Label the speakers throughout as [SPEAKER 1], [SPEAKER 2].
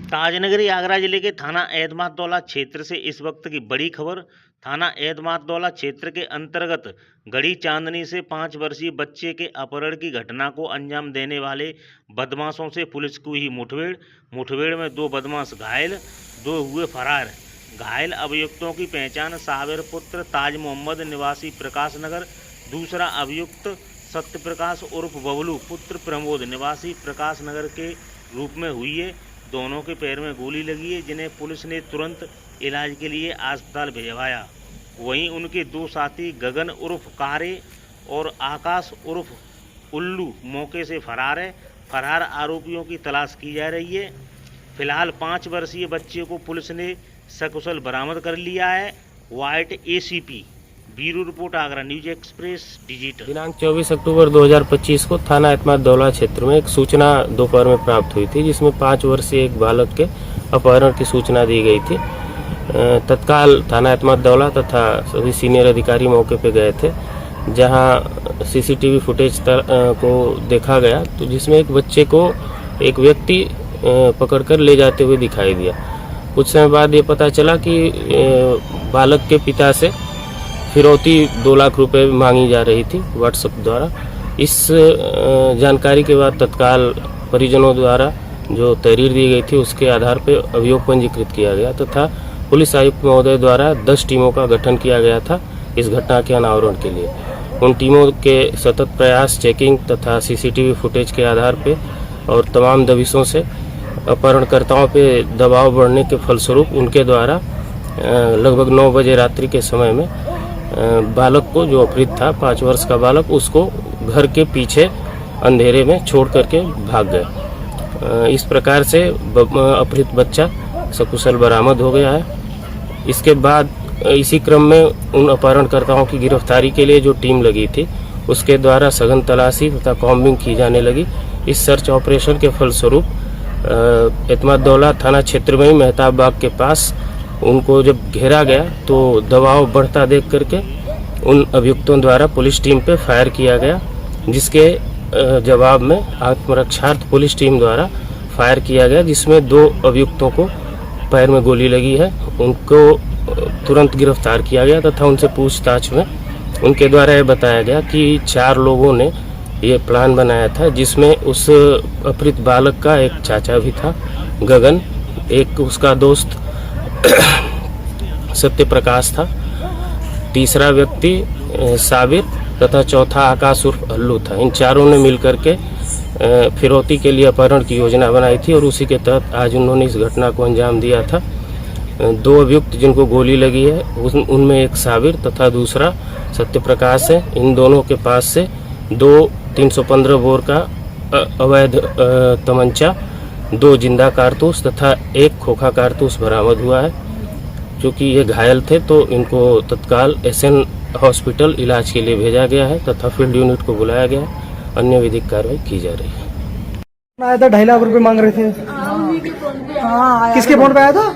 [SPEAKER 1] ताजनगरी आगरा जिले के थाना एतमादौला क्षेत्र से इस वक्त की बड़ी खबर। थाना एतमादौला क्षेत्र के अंतर्गत गड़ी चांदनी से 5 वर्षीय बच्चे के अपहरण की घटना को अंजाम देने वाले बदमाशों से पुलिस को ही मुठभेड़ में 2 बदमाश घायल, 2 हुए फरार। घायल अभियुक्तों की पहचान साबिर पुत्र ताज मोहम्मद निवासी प्रकाश नगर, दूसरा अभियुक्त सत्य प्रकाश उर्फ बबलू पुत्र प्रमोद निवासी प्रकाश नगर के रूप में हुई है। दोनों के पैर में गोली लगी है, जिन्हें पुलिस ने तुरंत इलाज के लिए अस्पताल भिजवाया। वहीं उनके 2 साथी गगन उर्फ कारे और आकाश उर्फ उल्लू मौके से फरार है। फरार आरोपियों की तलाश की जा रही है। फिलहाल 5 वर्षीय बच्चे को पुलिस ने सकुशल बरामद कर लिया है। White ACP bureau report Agra news express digital.
[SPEAKER 2] दिनांक 24 अक्टूबर 2025 को थाना एतमादौला क्षेत्र में एक सूचना दोपहर में प्राप्त हुई थी, जिसमें 5 वर्षीय एक बालक के अपहरण की सूचना दी गई थी। तत्काल थाना एतमादौला तथा सभी सीनियर अधिकारी मौके पर गए थे, जहां CCTV फुटेज को देखा गया, तो जिसमें एक बच्चे को एक व्यक्ति पकड़कर ले जाते हुए दिखाई दिया। कुछ समय बाद ये पता चला कि बालक के पिता से फिरौती 2 लाख रुपए मांगी जा रही थी व्हाट्सएप द्वारा। इस जानकारी के बाद तत्काल परिजनों द्वारा जो तहरीर दी गई थी, उसके आधार पर अभियोग पंजीकृत किया गया तथा पुलिस आयुक्त महोदय द्वारा 10 टीमों का गठन किया गया था इस घटना के अनावरण के लिए। उन टीमों के सतत प्रयास, चेकिंग तथा CCTV फुटेज के आधार पर और तमाम दबिशों से अपहरणकर्ताओं पे दबाव बढ़ने के फलस्वरूप उनके द्वारा लगभग 9 बजे रात्रि के समय में बालक को, जो अपहृत था 5 वर्ष का बालक, उसको घर के पीछे अंधेरे में छोड़ करके भाग गए। इस प्रकार से अपहृत बच्चा सकुशल बरामद हो गया है। इसके बाद इसी क्रम में उन अपहरणकर्ताओं की गिरफ्तारी के लिए जो टीम लगी थी, उसके द्वारा सघन तलाशी तथा कॉम्बिंग की जाने लगी। इस सर्च ऑपरेशन के फलस्वरूप एतमादौला थाना क्षेत्र में ही मेहताब बाग के पास उनको जब घेरा गया, तो दबाव बढ़ता देख करके उन अभियुक्तों द्वारा पुलिस टीम पे फायर किया गया, जिसके जवाब में आत्मरक्षार्थ पुलिस टीम द्वारा फायर किया गया, जिसमें 2 अभियुक्तों को पैर में गोली लगी है। उनको तुरंत गिरफ्तार किया गया तथा उनसे पूछताछ में उनके द्वारा यह बताया गया कि 4 लोगों ने ये प्लान बनाया था, जिसमें उस अपहृत बालक का एक चाचा भी था गगन, एक उसका दोस्त सत्य प्रकाश था, तीसरा व्यक्ति साबिर तथा चौथा आकाश उर्फ उल्लू था। इन चारों ने मिलकर के फिरौती के लिए अपहरण की योजना बनाई थी और उसी के तहत आज उन्होंने इस घटना को अंजाम दिया था। 2 अभियुक्त जिनको गोली लगी है, उनमें एक साबिर तथा दूसरा सत्य प्रकाश है। इन दोनों के पास से 2 315 बोर का अवैध तमंचा, 2 जिंदा कारतूस तथा 1 खोखा कारतूस बरामद हुआ है। चूँकि ये घायल थे, तो इनको तत्काल SN हॉस्पिटल इलाज के लिए भेजा गया है तथा फील्ड यूनिट को बुलाया गया है। अन्य विधिक कार्रवाई की जा रही है।
[SPEAKER 3] आया था 2.5 लाख रुपए मांग रहे थे।
[SPEAKER 4] हाँ,
[SPEAKER 3] किसके फोन पे आया था?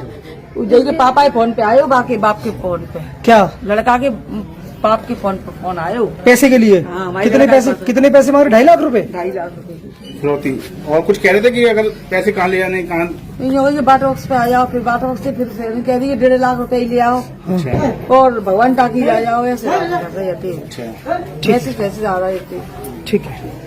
[SPEAKER 4] उदय के पापा के फोन पे आयो, बाकी बाप के फोन पे।
[SPEAKER 3] क्या?
[SPEAKER 4] लड़का के बाप के फोन पे फोन आयो
[SPEAKER 3] पैसे के लिए।
[SPEAKER 4] हाँ,
[SPEAKER 3] कितने पैसे मांग रहे? 2.5 लाख रुपए।
[SPEAKER 4] 2.5 लाख रुपए
[SPEAKER 5] फिरौती। और कुछ कह रहे थे कि अगर पैसे कहाँ ले आने, कहाँ
[SPEAKER 4] बाट बॉक्स पे आ जाओ, फिर बाट बॉक्स से फिर कह दी 1.5 लाख रुपए ले आओ और भगवान टाकी आ जाओ, ऐसे पैसे आ रहे थे।
[SPEAKER 3] ठीक है।